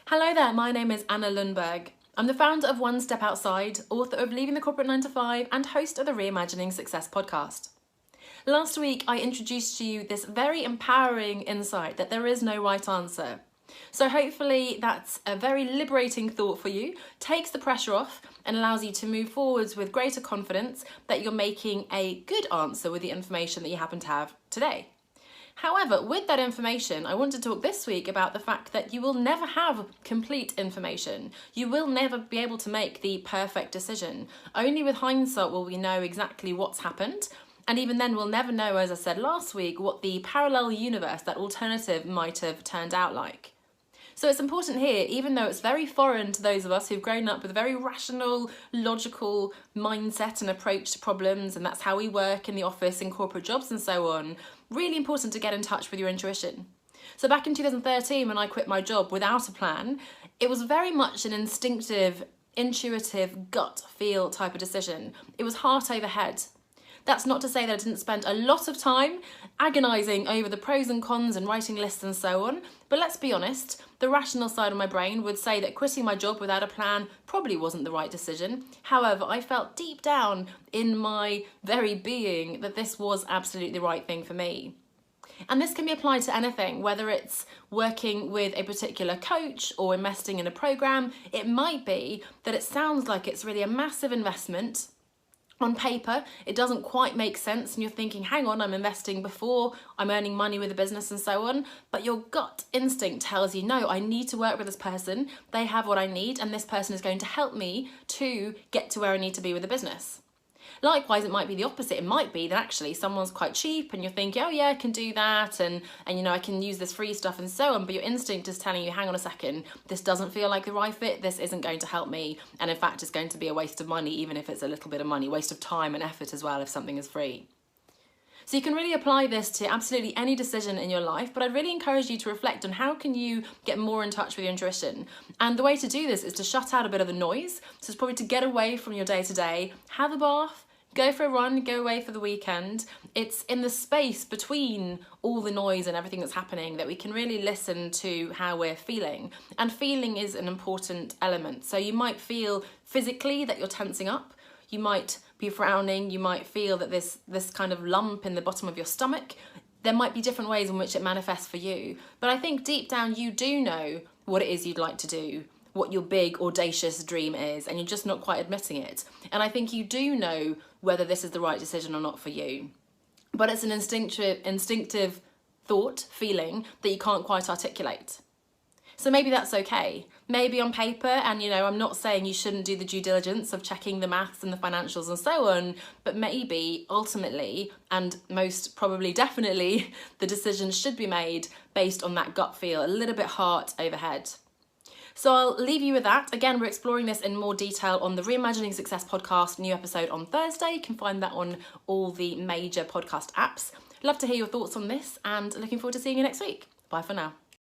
Hello there, my name is Anna Lundberg. I'm the founder of One Step Outside, author of Leaving the Corporate 9 to 5 and host of the Reimagining Success podcast. Last week I introduced to you this very empowering insight that there is no right answer. So hopefully that's a very liberating thought for you, takes the pressure off and allows you to move forwards with greater confidence that you're making a good answer with the information that you happen to have today. However, with that information, I want to talk this week about the fact that you will never have complete information. You will never be able to make the perfect decision. Only with hindsight will we know exactly what's happened. And even then, we'll never know, as I said last week, what the parallel universe, that alternative, might have turned out like. So it's important here, even though it's very foreign to those of us who've grown up with a very rational, logical mindset and approach to problems, and that's how we work in the office, in corporate jobs and so on, really important to get in touch with your intuition. So back in 2013, when I quit my job without a plan, it was very much an instinctive, intuitive, gut feel type of decision. It was heart over head. That's not to say that I didn't spend a lot of time agonising over the pros and cons and writing lists and so on, but let's be honest, the rational side of my brain would say that quitting my job without a plan probably wasn't the right decision. However, I felt deep down in my very being that this was absolutely the right thing for me. And this can be applied to anything, whether it's working with a particular coach or investing in a program. It might be that it sounds like it's really a massive investment. On paper, it doesn't quite make sense and you're thinking, hang on, I'm investing before I'm earning money with a business and so on. But your gut instinct tells you, no, I need to work with this person. They have what I need and this person is going to help me to get to where I need to be with the business. Likewise, it might be the opposite. It might be that actually someone's quite cheap and you're thinking, oh yeah, I can do that and I can use this free stuff and so on. But your instinct is telling you, hang on a second, this doesn't feel like the right fit. This isn't going to help me. And in fact, it's going to be a waste of money, even if it's a little bit of money, waste of time and effort as well if something is free. So you can really apply this to absolutely any decision in your life, but I'd really encourage you to reflect on how can you get more in touch with your intuition. And the way to do this is to shut out a bit of the noise. So it's probably to get away from your day-to-day, have a bath, go for a run, go away for the weekend. It's in the space between all the noise and everything that's happening that we can really listen to how we're feeling. And feeling is an important element. So you might feel physically that you're tensing up. You might be frowning. You might feel that this kind of lump in the bottom of your stomach. There might be different ways in which it manifests for you. But I think deep down you do know what it is you'd like to do, what your big audacious dream is, and you're just not quite admitting it. And I think you do know whether this is the right decision or not for you. But it's an instinctive thought, feeling that you can't quite articulate. So maybe that's okay. Maybe on paper, and I'm not saying you shouldn't do the due diligence of checking the maths and the financials and so on, but maybe ultimately, and most probably definitely, the decision should be made based on that gut feel, a little bit heart over head. So I'll leave you with that. Again, we're exploring this in more detail on the Reimagining Success podcast, new episode on Thursday. You can find that on all the major podcast apps. Love to hear your thoughts on this and looking forward to seeing you next week. Bye for now.